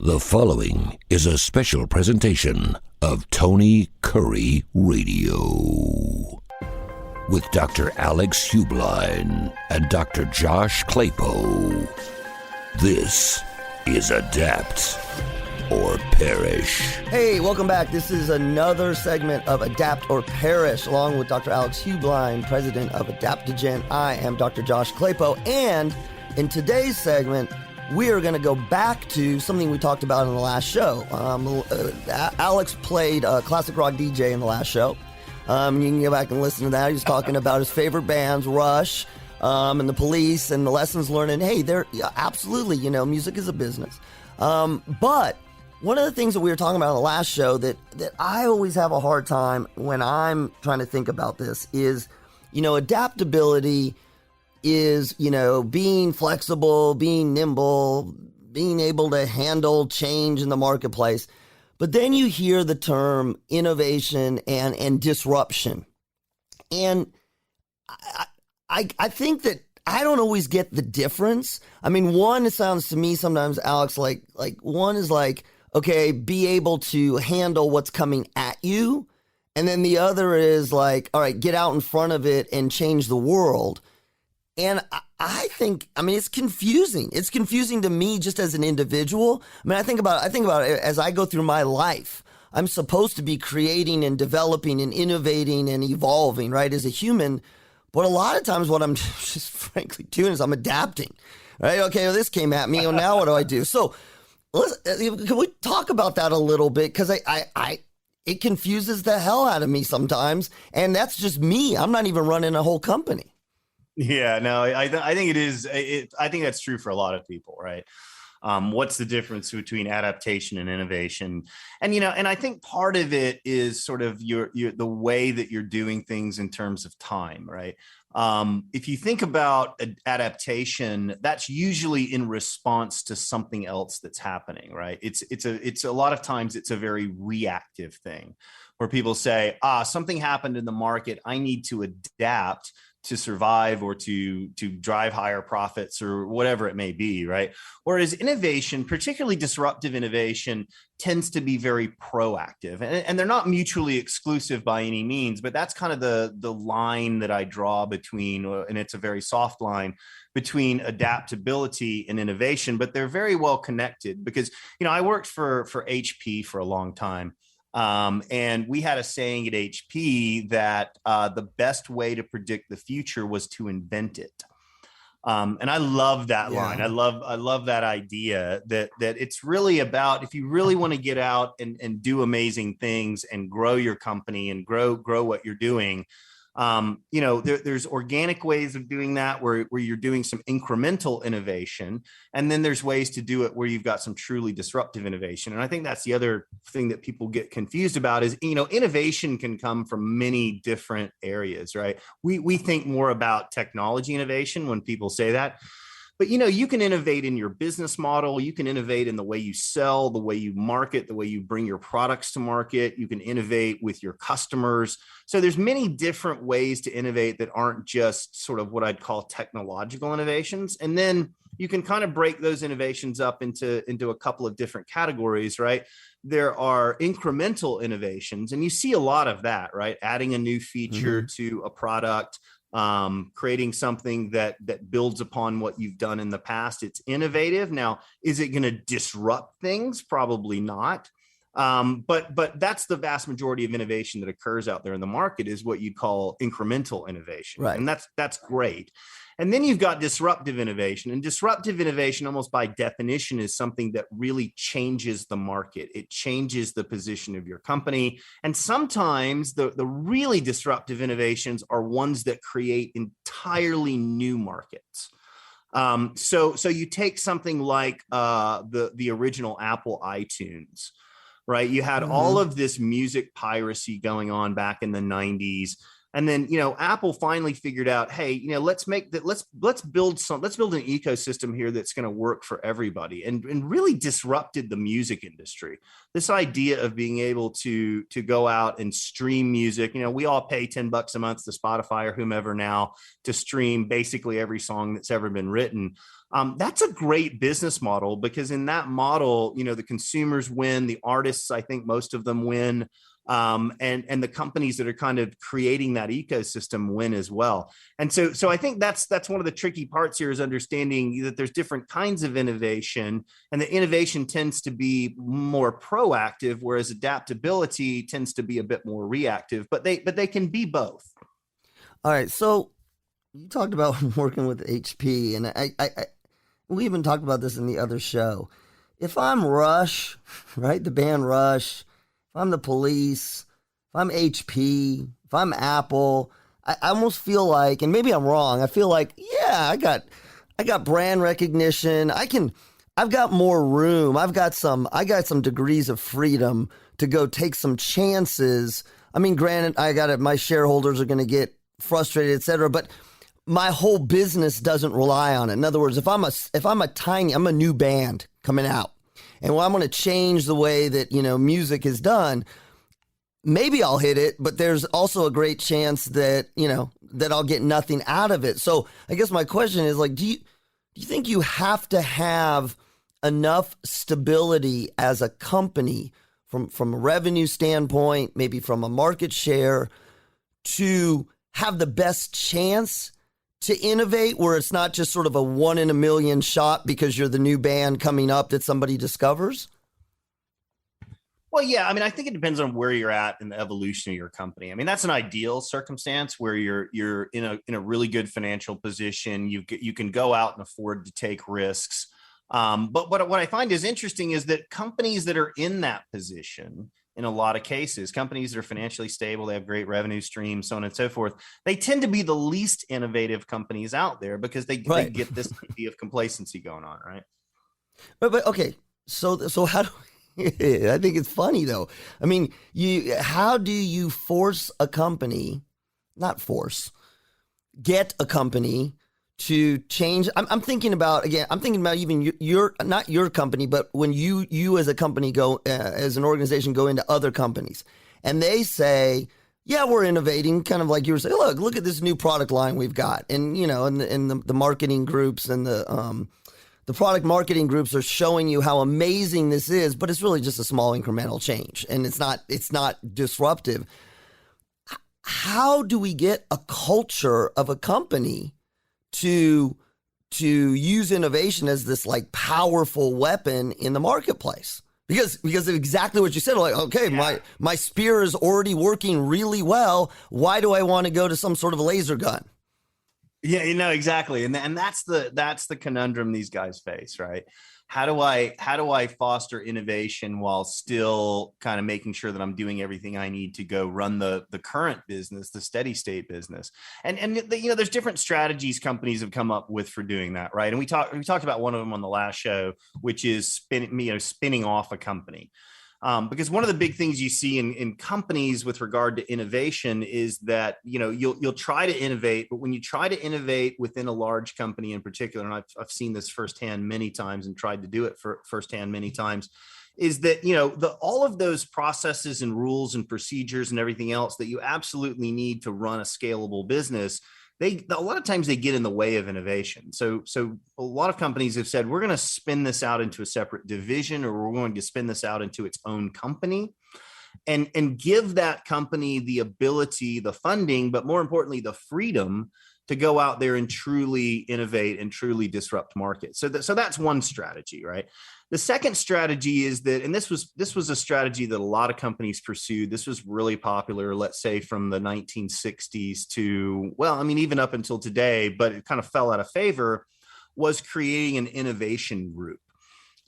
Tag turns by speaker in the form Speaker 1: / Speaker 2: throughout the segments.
Speaker 1: The following is a special presentation of Tony Kurre Radio with Dr. Alex Heublein and Dr. Josh Klapow. This is Adapt or Perish.
Speaker 2: Hey, welcome back. This is another segment of Adapt or Perish, along with Dr. Alex Heublein, president of Adaptigent. I am Dr. Josh Klapow, and in today's segment, we are going to go back to something we talked about in the last show. Alex played classic rock DJ in the last show. You can go back and listen to that. He was talking about his favorite bands, Rush, and the Police, and the lessons learned. And hey, they're absolutely, music is a business. But one of the things that we were talking about in the last show that I always have a hard time when I'm trying to think about this is, adaptability is, being flexible, being nimble, being able to handle change in the marketplace. But then you hear the term innovation and disruption. And I think that I don't always get the difference. I mean, one, it sounds to me sometimes, Alex, like one is like, okay, be able to handle what's coming at you. And then the other is like, all right, get out in front of it and change the world. And I think, it's confusing. It's confusing to me just as an individual. I think about it as I go through my life. I'm supposed to be creating and developing and innovating and evolving, right, as a human. But a lot of times what I'm just frankly doing is I'm adapting, right? Okay, well, this came at me, and now what do I do? So can we talk about that a little bit? Because it confuses the hell out of me sometimes. And that's just me. I'm not even running a whole company.
Speaker 3: Yeah, no, I think it is. I think that's true for a lot of people, right? What's the difference between adaptation and innovation? And, and I think part of it is sort of the way that you're doing things in terms of time, right? If you think about adaptation, that's usually in response to something else that's happening, right? It's a lot of times it's a very reactive thing where people say, something happened in the market, I need to adapt to survive or to drive higher profits or whatever it may be, right? Whereas innovation, particularly disruptive innovation, tends to be very proactive. And they're not mutually exclusive by any means, but that's kind of the line that I draw between, and it's a very soft line, between adaptability and innovation, but they're very well connected because, I worked for HP for a long time. And we had a saying at HP that the best way to predict the future was to invent it. And I love that line. I love that idea that it's really about, if you really want to get out and do amazing things and grow your company and grow what you're doing, there's organic ways of doing that where you're doing some incremental innovation. And then there's ways to do it where you've got some truly disruptive innovation. And I think that's the other thing that people get confused about is, innovation can come from many different areas, right? We think more about technology innovation when people say that. But, you can innovate in your business model. You can innovate in the way you sell, the way you market, the way you bring your products to market. You can innovate with your customers. So there's many different ways to innovate that aren't just sort of what I'd call technological innovations. And then you can kind of break those innovations up into a couple of different categories, right? There are incremental innovations, and you see a lot of that, right? Adding a new feature to a product, creating something that builds upon what you've done in the past. It's innovative. Now, is it going to disrupt things? Probably not. But that's the vast majority of innovation that occurs out there in the market is what you call incremental innovation. Right. And that's great. And then you've got disruptive innovation, and disruptive innovation almost by definition is something that really changes the market. It changes the position of your company. And sometimes the really disruptive innovations are ones that create entirely new markets. So you take something like the original Apple iTunes, right? You had all of this music piracy going on back in the 90s. And then, Apple finally figured out, hey, let's build an ecosystem here that's going to work for everybody, and really disrupted the music industry. This idea of being able to go out and stream music. We all pay $10 a month to Spotify or whomever now to stream basically every song that's ever been written. That's a great business model, because in that model, the consumers win, the artists, I think most of them win. And the companies that are kind of creating that ecosystem win as well. And so I think that's one of the tricky parts here, is understanding that there's different kinds of innovation, and the innovation tends to be more proactive, whereas adaptability tends to be a bit more reactive, but they can be both.
Speaker 2: All right. So you talked about working with HP, and we even talked about this in the other show. If I'm Rush, right, the band Rush, if I'm the Police, if I'm HP, if I'm Apple, I almost feel like, and maybe I'm wrong, I feel like, yeah, I got brand recognition. I've got more room. I got some degrees of freedom to go take some chances. I mean, granted, my shareholders are going to get frustrated, et cetera, but my whole business doesn't rely on it. In other words, if I'm a new band coming out, and I'm going to change the way that, music is done, maybe I'll hit it, but there's also a great chance that, that I'll get nothing out of it. So I guess my question is, like, do you think you have to have enough stability as a company from a revenue standpoint, maybe from a market share, to have the best chance to innovate, where it's not just sort of a 1 in a million shot because you're the new band coming up that somebody discovers?
Speaker 3: Well, yeah, I mean, I think it depends on where you're at in the evolution of your company. I mean, that's an ideal circumstance where you're in a really good financial position. You can go out and afford to take risks. But what I find is interesting is that companies that are in that position, in a lot of cases, companies that are financially stable, they have great revenue streams, so on and so forth, they tend to be the least innovative companies out there, because they get this idea of complacency going on, right?
Speaker 2: But okay, so how do I think it's funny though. I mean, how do you force a company, get a company to change? I'm thinking about even not your company, but when you as a company go, as an organization, go into other companies and they say, yeah, we're innovating, kind of like you were saying, look at this new product line we've got. And, and the marketing groups and the product marketing groups are showing you how amazing this is, but it's really just a small incremental change, and it's not disruptive. How do we get a culture of a company to use innovation as this like powerful weapon in the marketplace? Because of exactly what you said, like, okay, my spear is already working really well. Why do I want to go to some sort of laser gun?
Speaker 3: Yeah, exactly. And that's the conundrum these guys face, right? How do I foster innovation while still kind of making sure that I'm doing everything I need to go run the current business, the steady state business? And there's different strategies companies have come up with for doing that, right? And we talked about one of them on the last show, which is spinning off a company. Because one of the big things you see in companies with regard to innovation is that, you'll try to innovate, but when you try to innovate within a large company in particular, and I've seen this firsthand many times and tried to do it firsthand many times, is that, all of those processes and rules and procedures and everything else that you absolutely need to run a scalable business, a lot of times they get in the way of innovation. So a lot of companies have said, we're going to spin this out into a separate division, or we're going to spin this out into its own company, and give that company the ability, the funding, but more importantly, the freedom to go out there and truly innovate and truly disrupt markets. So that's one strategy, right? The second strategy is that, and this was a strategy that a lot of companies pursued. This was really popular, let's say from the 1960s to, even up until today, but it kind of fell out of favor, was creating an innovation group.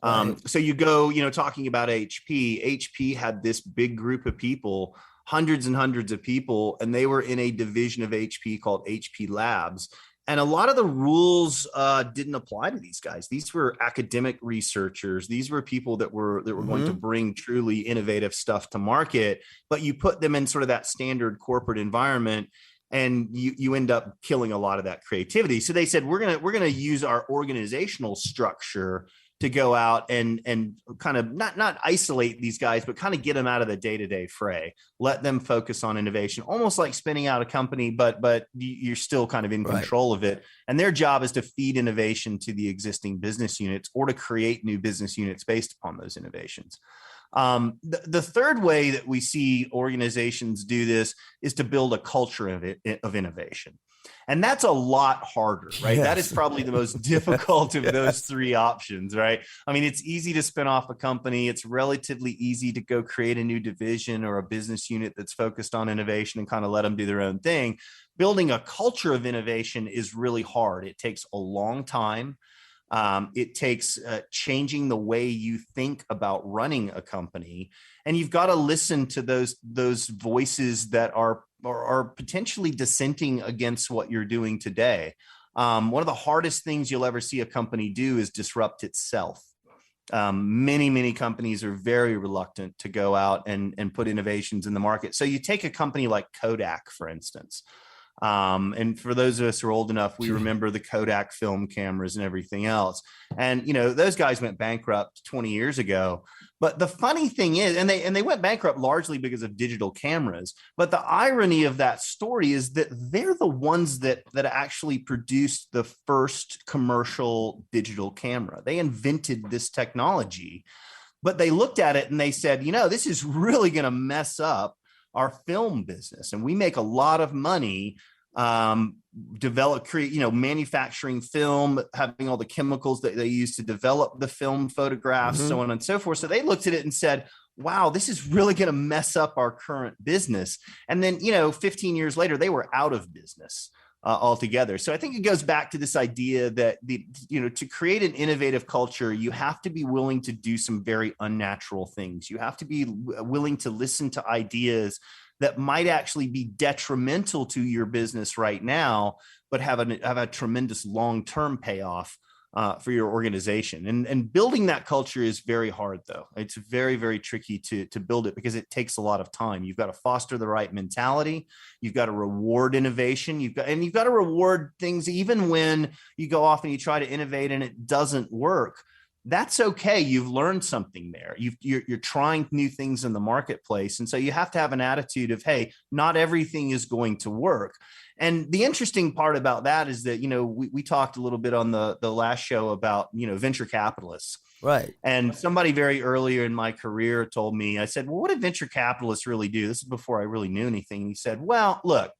Speaker 3: Right. So you go, talking about HP had this big group of people, hundreds and hundreds of people, and they were in a division of HP called HP Labs. And a lot of the rules didn't apply to these guys. These were academic researchers. These were people that were going to bring truly innovative stuff to market. But you put them in sort of that standard corporate environment, and you end up killing a lot of that creativity. So they said, we're gonna use our organizational structure to go out and kind of not isolate these guys, but kind of get them out of the day-to-day fray, let them focus on innovation, almost like spinning out a company, but you're still kind of in control of it. And their job is to feed innovation to the existing business units or to create new business units based upon those innovations. The third way that we see organizations do this is to build a culture of innovation. And that's a lot harder, right? Yes. That is probably the most difficult of those three options, right? I mean, it's easy to spin off a company. It's relatively easy to go create a new division or a business unit that's focused on innovation and kind of let them do their own thing. Building a culture of innovation is really hard. It takes a long time. It takes changing the way you think about running a company. And you've got to listen to those voices that are potentially dissenting against what you're doing today. One of the hardest things you'll ever see a company do is disrupt itself. Many companies are very reluctant to go out and put innovations in the market. So you take a company like Kodak, for instance. And for those of us who are old enough, we remember the Kodak film cameras and everything else. And, those guys went bankrupt 20 years ago. But the funny thing is, and they went bankrupt largely because of digital cameras. But the irony of that story is that they're the ones that actually produced the first commercial digital camera. They invented this technology, but they looked at it and they said, this is really going to mess up our film business, and we make a lot of money manufacturing film, having all the chemicals that they use to develop the film photographs, so on and so forth. So they looked at it and said, wow, this is really going to mess up our current business. And then 15 years later, they were out of business altogether. So I think it goes back to this idea that to create an innovative culture, you have to be willing to do some very unnatural things. You have to be willing to listen to ideas that might actually be detrimental to your business right now, but have a tremendous long-term payoff for your organization. And building that culture is very hard, though. It's very, very tricky to build it because it takes a lot of time. You've got to foster the right mentality. You've got to reward innovation. You've got to reward things even when you go off and you try to innovate and it doesn't work. That's okay. You've learned something there. You're trying new things in the marketplace. And so you have to have an attitude of, hey, not everything is going to work. And the interesting part about that is that, we talked a little bit on the last show about, venture capitalists.
Speaker 2: Right.
Speaker 3: And somebody very earlier in my career told me, I said, well, what do venture capitalists really do? This is before I really knew anything. And he said, well, look,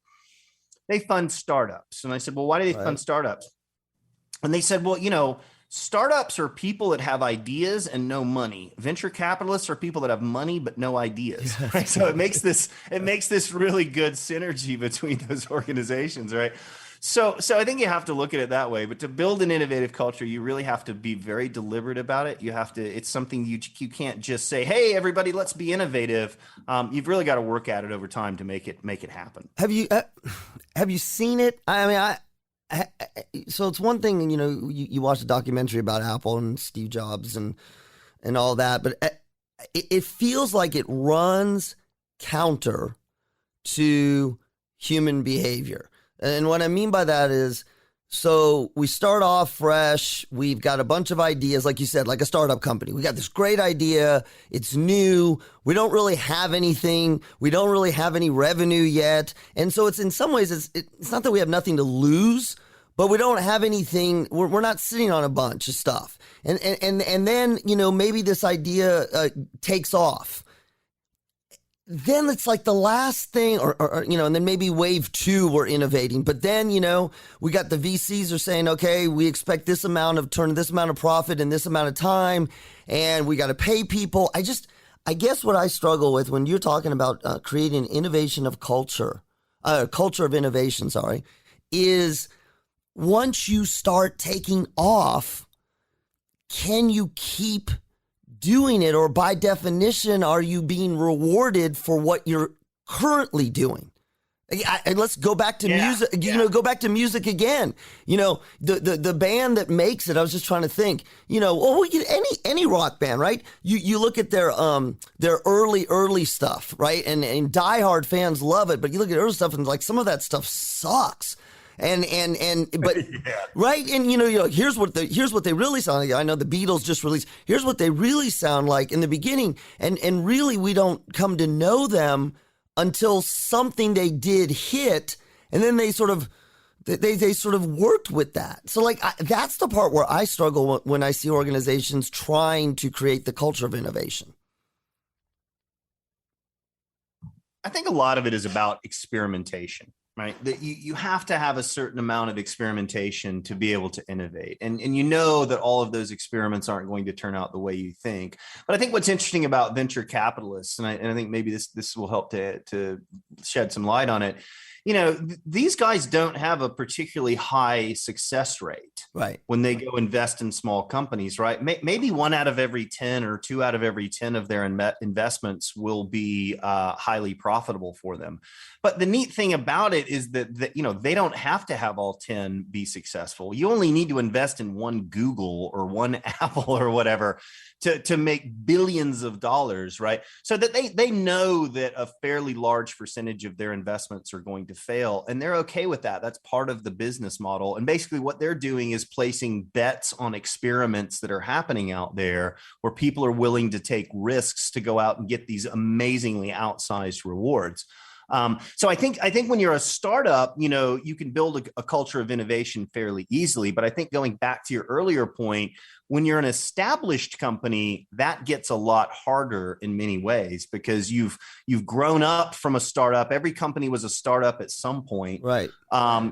Speaker 3: they fund startups. And I said, well, why do they fund startups? And they said, well, startups are people that have ideas and no money. Venture capitalists are people that have money but no ideas. Right? So it makes this really good synergy between those organizations, right? So I think you have to look at it that way. But to build an innovative culture, you really have to be very deliberate about it. It's something you can't just say, hey, everybody, let's be innovative. You've really got to work at it over time to make it happen.
Speaker 2: Have you seen it? I mean, so it's one thing, you watch a documentary about Apple and Steve Jobs and all that, but it feels like it runs counter to human behavior. And what I mean by that is, so we start off fresh. We've got a bunch of ideas, like you said, like a startup company. We got this great idea. It's new. We don't really have anything. We don't really have any revenue yet. And so it's in some ways, it's not that we have nothing to lose, but we don't have anything. We're not sitting on a bunch of stuff. And then, maybe this idea takes off. Then it's like the last thing, or and then maybe wave 2, we're innovating. But then, we got the VCs are saying, okay, we expect this amount of profit in this amount of time, and we got to pay people. I guess what I struggle with when you're talking about creating innovation of culture of innovation, is once you start taking off, can you keep doing it, or by definition, are you being rewarded for what you're currently doing? Let's go back to music. Go back to music again. The band that makes it. I was just trying to think. Any rock band, right? You look at their early stuff, right? And diehard fans love it, but you look at early stuff and like some of that stuff sucks. But right, and here's what they really sound like. I know the Beatles just released. Here's what they really sound like in the beginning, and really we don't come to know them until something they did hit, and then they sort of worked with that. So that's the part where I struggle when I see organizations trying to create the culture of innovation.
Speaker 3: I think a lot of it is about experimentation, right? That you have to have a certain amount of experimentation to be able to innovate. And that all of those experiments aren't going to turn out the way you think. But I think what's interesting about venture capitalists, and I think maybe this will help to shed some light on it. These guys don't have a particularly high success rate,
Speaker 2: right,
Speaker 3: when they go invest in small companies, right? Maybe 1 out of every 10 or 2 out of every 10 of their investments will be highly profitable for them. But the neat thing about it is that they don't have to have all 10 be successful. You only need to invest in one Google or one Apple or whatever to make billions of dollars, right? So that they know that a fairly large percentage of their investments are going to fail, and they're okay with that. That's part of the business model. And basically what they're doing is placing bets on experiments that are happening out there where people are willing to take risks to go out and get these amazingly outsized rewards. So I think when you're a startup, you can build a culture of innovation fairly easily. But I think going back to your earlier point, when you're an established company, that gets a lot harder in many ways because you've grown up from a startup. Every company was a startup at some point.
Speaker 2: Right.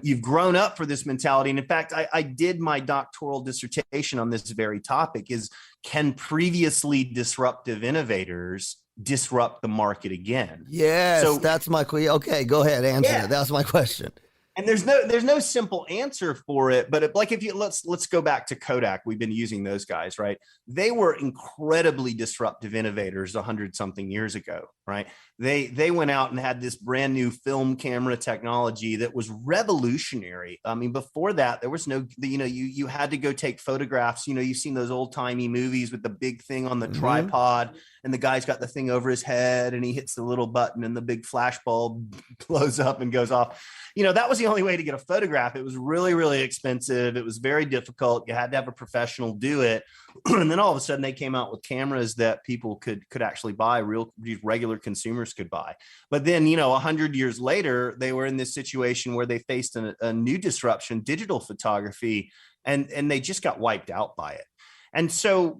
Speaker 3: You've grown up for this mentality. And in fact, I did my doctoral dissertation on this very topic: is can previously disruptive innovators disrupt the market again?
Speaker 2: Yes,
Speaker 3: so
Speaker 2: that's my question. Okay, go ahead, answer that. That's my question.
Speaker 3: And there's no simple answer for it, but let's go back to Kodak. We've been using those guys, right? They were incredibly disruptive innovators 100-something years ago, right? They went out and had this brand new film camera technology that was revolutionary. I mean, before that, there was no, you had to go take photographs. You've seen those old timey movies with the big thing on the tripod, and the guy's got the thing over his head, and he hits the little button, and the big flash bulb blows up and goes off. That was the only way to get a photograph. It was really, really expensive. It was very difficult. You had to have a professional do it. And then all of a sudden they came out with cameras that people could actually buy, regular consumers could buy. But then, 100 years later, they were in this situation where they faced a new disruption, digital photography, and they just got wiped out by it. And so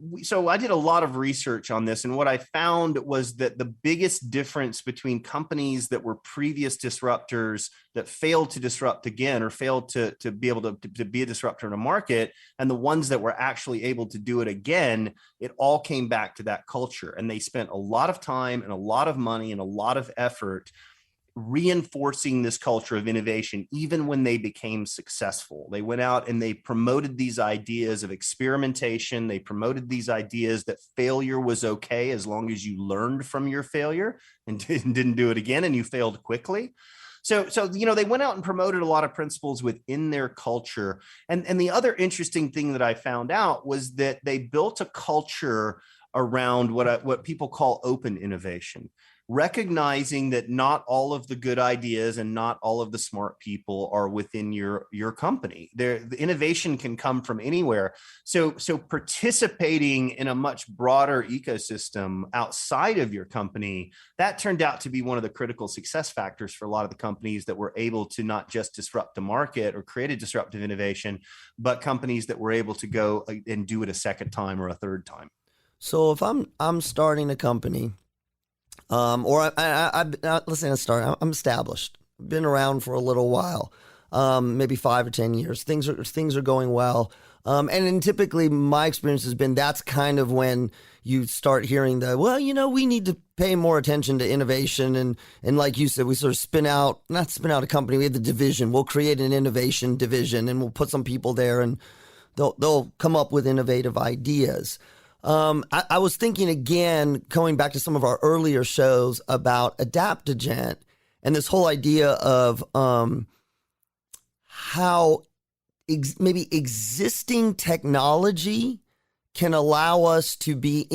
Speaker 3: I did a lot of research on this, and what I found was that the biggest difference between companies that were previous disruptors that failed to disrupt again, or failed to be able to be a disruptor in a market, and the ones that were actually able to do it again, it all came back to that culture. And they spent a lot of time and a lot of money and a lot of effort reinforcing this culture of innovation, even when they became successful. They went out and they promoted these ideas of experimentation. They promoted these ideas that failure was okay as long as you learned from your failure and didn't do it again, and you failed quickly. So they went out and promoted a lot of principles within their culture. And the other interesting thing that I found out was that they built a culture around what people call open innovation, recognizing that not all of the good ideas and not all of the smart people are within your company. The innovation can come from anywhere. So participating in a much broader ecosystem outside of your company, that turned out to be one of the critical success factors for a lot of the companies that were able to not just disrupt the market or create a disruptive innovation, but companies that were able to go and do it a second time or a third time.
Speaker 2: So if I'm starting a company, or I'm established, been around for a little while, maybe 5 or 10 years. Things are going well. And then typically my experience has been that's kind of when you start hearing we need to pay more attention to innovation. And like you said, we sort of not spin out a company. We have the division. We'll create an innovation division and we'll put some people there and they'll come up with innovative ideas. I was thinking again, going back to some of our earlier shows about Adaptigent and this whole idea of how maybe existing technology can allow us to be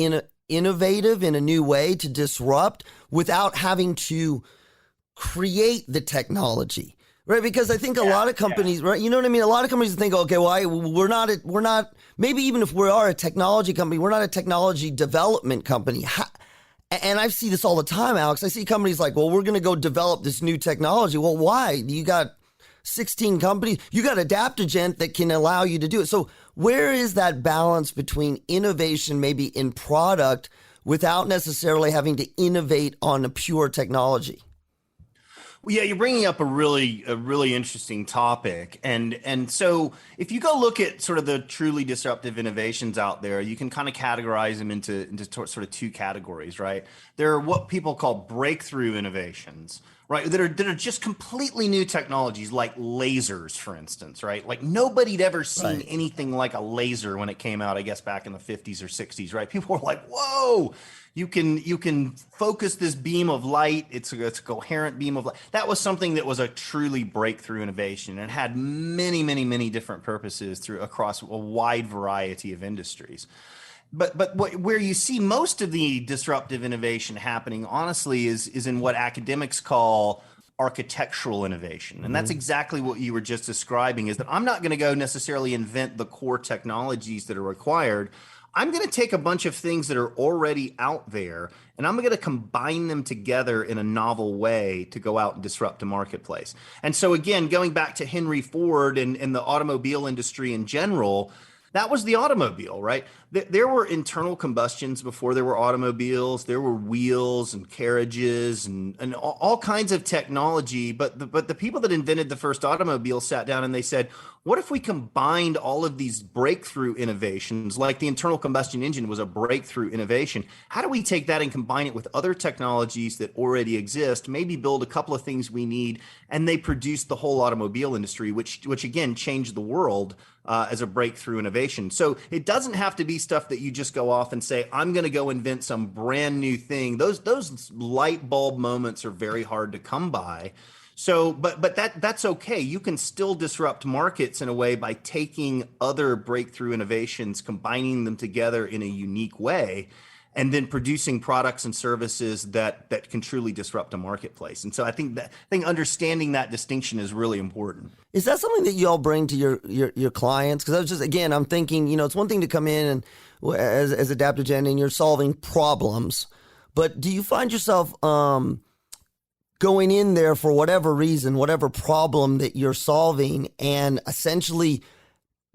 Speaker 2: innovative in a new way to disrupt without having to create the technology, right? Because I think a lot of companies, right? You know what I mean? A lot of companies think, okay, well, we're not, maybe even if we are a technology company, we're not a technology development company. And I see this all the time, Alex. I see companies like, well, we're going to go develop this new technology. Well, why? You got 16 companies. You got Adaptigent that can allow you to do it. So where is that balance between innovation maybe in product without necessarily having to innovate on a pure technology?
Speaker 3: Well, yeah, you're bringing up a really interesting topic, and so if you go look at sort of the truly disruptive innovations out there, you can kind of categorize them into sort of two categories, right? There are what people call breakthrough innovations, right? That are just completely new technologies, like lasers, for instance, right? Like nobody'd ever seen anything like a laser when it came out, I guess back in the 50s or 60s, right? People were like, "Whoa! You can focus this beam of light. It's a coherent beam of light." That was something that was a truly breakthrough innovation and had many different purposes across a wide variety of industries. But where you see most of the disruptive innovation happening, honestly, is in what academics call architectural innovation. And that's exactly what you were just describing, is that I'm not going to go necessarily invent the core technologies that are required. I'm going to take a bunch of things that are already out there, and I'm going to combine them together in a novel way to go out and disrupt the marketplace. And so again, going back to Henry Ford and the automobile industry in general, that was the automobile, right? There were internal combustions before there were automobiles. There were wheels and carriages and all kinds of technology. But the people that invented the first automobile sat down and they said, what if we combined all of these breakthrough innovations, like the internal combustion engine was a breakthrough innovation? How do we take that and combine it with other technologies that already exist, maybe build a couple of things we need, and they produced the whole automobile industry, which again changed the world as a breakthrough innovation. So it doesn't have to be stuff that you just go off and say, I'm going to go invent some brand new thing. Those light bulb moments are very hard to come by. So, but that's okay. You can still disrupt markets in a way by taking other breakthrough innovations, combining them together in a unique way, and then producing products and services that can truly disrupt a marketplace. And so I think understanding that distinction is really important.
Speaker 2: Is that something that you all bring to your clients? Because I was just, again, I'm thinking, it's one thing to come in and as Adaptigent and you're solving problems, but do you find yourself going in there for whatever reason, whatever problem that you're solving, and essentially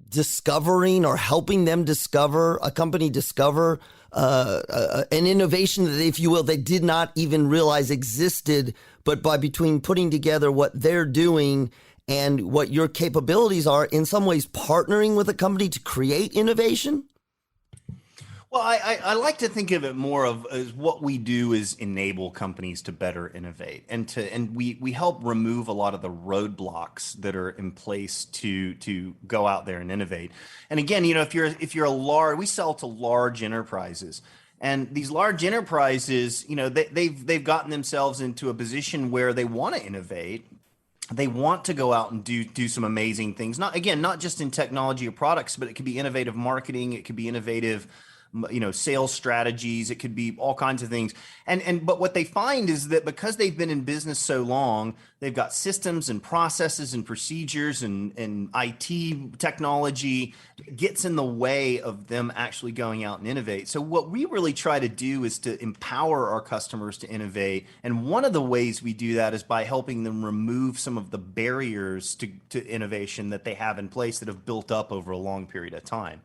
Speaker 2: discovering or helping them discover, a company discover an innovation that, if you will, they did not even realize existed, but between putting together what they're doing and what your capabilities are, in some ways partnering with a company to create innovation?
Speaker 3: Well, I like to think of it more of as what we do is enable companies to better innovate, and we help remove a lot of the roadblocks that are in place to go out there and innovate. And again, if you're a large, we sell to large enterprises, and these large enterprises, they've gotten themselves into a position where they want to innovate. They want to go out and do some amazing things. Not just in technology or products, but it could be innovative marketing. It could be innovative sales strategies. It could be all kinds of things. But what they find is that because they've been in business so long, they've got systems and processes and procedures and IT technology gets in the way of them actually going out and innovate. So what we really try to do is to empower our customers to innovate. And one of the ways we do that is by helping them remove some of the barriers to innovation that they have in place that have built up over a long period of time.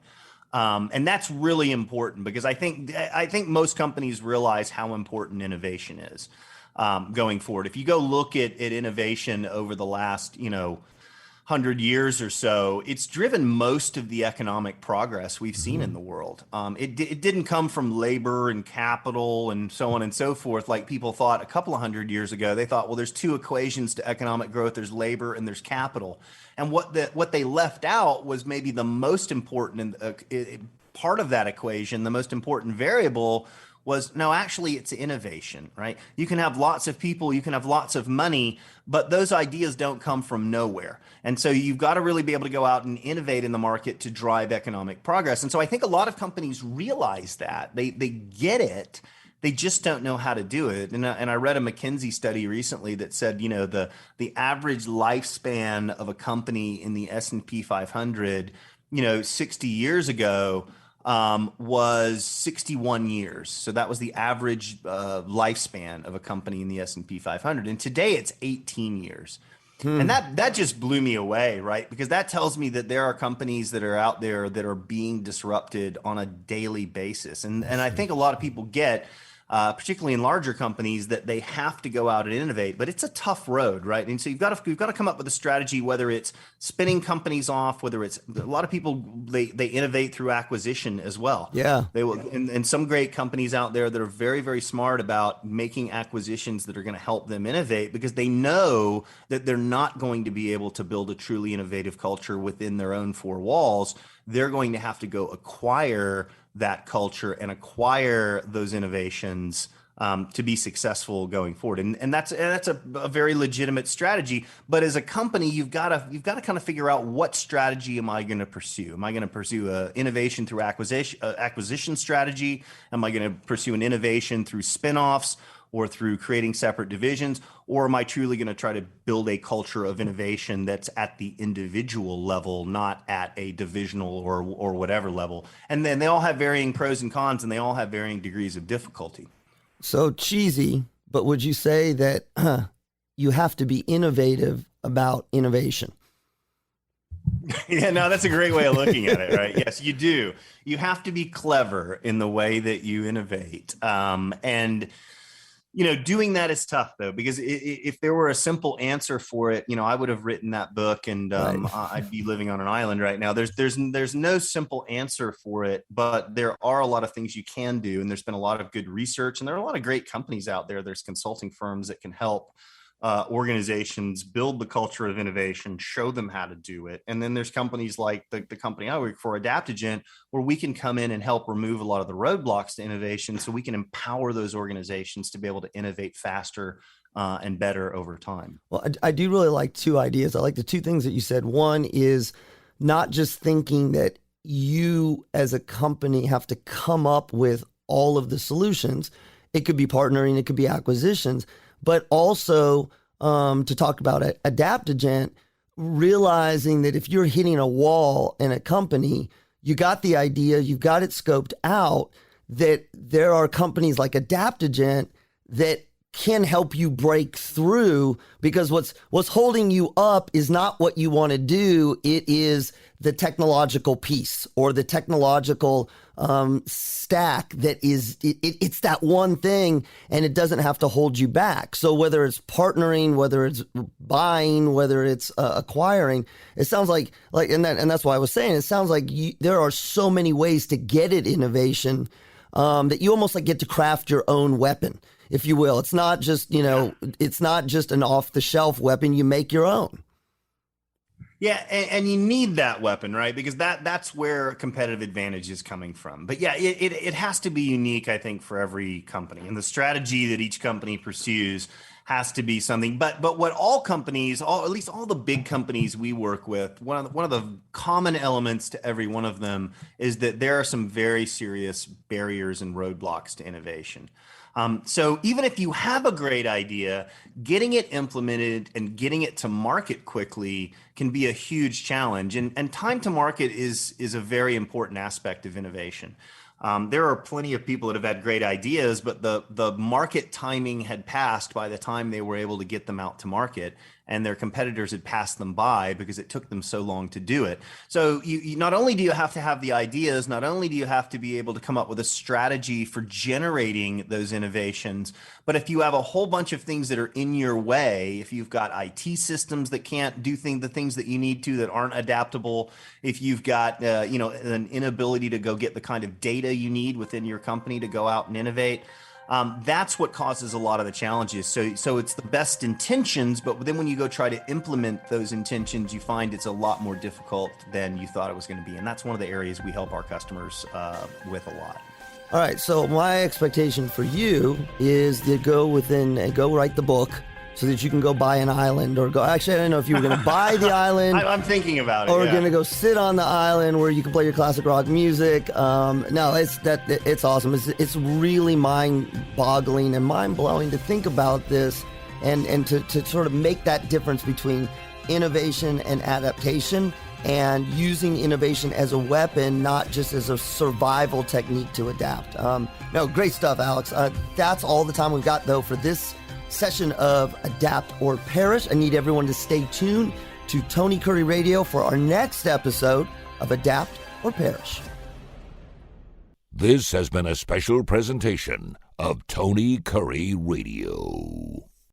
Speaker 3: And that's really important, because I think most companies realize how important innovation is going forward. If you go look at innovation over the last 100 years or so, it's driven most of the economic progress we've seen in the world. It didn't come from labor and capital and so on and so forth like people thought a couple of 100 years ago. They thought, well, there's two equations to economic growth. There's labor and there's capital. And what they left out was maybe the most important part of that equation. The most important variable was, no, actually it's innovation, right? You can have lots of people, you can have lots of money, but those ideas don't come from nowhere. And so you've got to really be able to go out and innovate in the market to drive economic progress. And so I think a lot of companies realize that. They get it. They just don't know how to do it. And I read a McKinsey study recently that said, the average lifespan of a company in the S&P 500, 60 years ago, was 61 years. So that was the average lifespan of a company in the S&P 500. And today it's 18 years. And that just blew me away, right? Because that tells me that there are companies that are out there that are being disrupted on a daily basis. And I think a lot of people get, particularly in larger companies, that they have to go out and innovate, but it's a tough road, right? And so you've got to come up with a strategy, whether it's spinning companies off, whether it's a lot of people, they innovate through acquisition as well.
Speaker 2: Yeah.
Speaker 3: They will, and some great companies out there that are very, very smart about making acquisitions that are going to help them innovate, because they know that they're not going to be able to build a truly innovative culture within their own four walls. They're going to have to go acquire that culture and acquire those innovations to be successful going forward. And that's a very legitimate strategy. But as a company, you've got to kind of figure out, what strategy am I going to pursue? Am I going to pursue an innovation through acquisition strategy? Am I going to pursue an innovation through spinoffs or through creating separate divisions? Or am I truly going to try to build a culture of innovation that's at the individual level, not at a divisional or whatever level? And then they all have varying pros and cons, and they all have varying degrees of difficulty.
Speaker 2: So cheesy, but would you say that you have to be innovative about innovation?
Speaker 3: Yeah, no, that's a great way of looking at it, right? Yes, you do. You have to be clever in the way that you innovate. And doing that is tough, though, because if there were a simple answer for it, I would have written that book, and I'd be living on an island right now. There's no simple answer for it, but there are a lot of things you can do, and there's been a lot of good research, and there are a lot of great companies out there. There's consulting firms that can help organizations build the culture of innovation, show them how to do it. And then there's companies like the company I work for, Adaptigent, where we can come in and help remove a lot of the roadblocks to innovation, so we can empower those organizations to be able to innovate faster and better over time.
Speaker 2: Well, I do really like two ideas. I like the two things that you said. One is not just thinking that you as a company have to come up with all of the solutions. It could be partnering, it could be acquisitions, but also to talk about Adaptigent, realizing that if you're hitting a wall in a company, you got the idea, you've got it scoped out, that there are companies like Adaptigent that can help you break through, because what's holding you up is not what you want to do. It is the technological piece or the technological stack that is, it's that one thing, and it doesn't have to hold you back. So whether it's partnering, whether it's buying, whether it's acquiring, it sounds like and that's why I was saying, it sounds like there are so many ways to get at innovation that you almost like get to craft your own weapon, if you will. It's not just, it's not just an off-the-shelf weapon. You make your own.
Speaker 3: Yeah, and you need that weapon, right? Because that's where competitive advantage is coming from. But yeah, it has to be unique, I think, for every company. And the strategy that each company pursues has to be something. But what all companies, at least all the big companies we work with, one of the common elements to every one of them is that there are some very serious barriers and roadblocks to innovation. So even if you have a great idea, getting it implemented and getting it to market quickly can be a huge challenge. And time to market is a very important aspect of innovation. There are plenty of people that have had great ideas, but the market timing had passed by the time they were able to get them out to market, and their competitors had passed them by because it took them so long to do it. So you not only do you have to have the ideas, not only do you have to be able to come up with a strategy for generating those innovations, but if you have a whole bunch of things that are in your way, if you've got IT systems that can't do the things that you need to, that aren't adaptable, if you've got an inability to go get the kind of data you need within your company to go out and innovate, that's what causes a lot of the challenges. So it's the best intentions, but then when you go try to implement those intentions, you find it's a lot more difficult than you thought it was going to be. And that's one of the areas we help our customers with a lot.
Speaker 2: All right, so my expectation for you is to go write the book so that you can go buy an island or go. Actually, I don't know if you were going to buy the island.
Speaker 3: I'm thinking about it.
Speaker 2: Or going to go sit on the island where you can play your classic rock music. No, it's awesome. It's really mind-boggling and mind-blowing to think about this and to sort of make that difference between innovation and adaptation, and using innovation as a weapon, not just as a survival technique to adapt. No, great stuff, Alex. That's all the time we've got, though, for this session of Adapt or Perish. I need everyone to stay tuned to Tony Kurre Radio for our next episode of Adapt or Perish.
Speaker 1: This has been a special presentation of Tony Kurre Radio.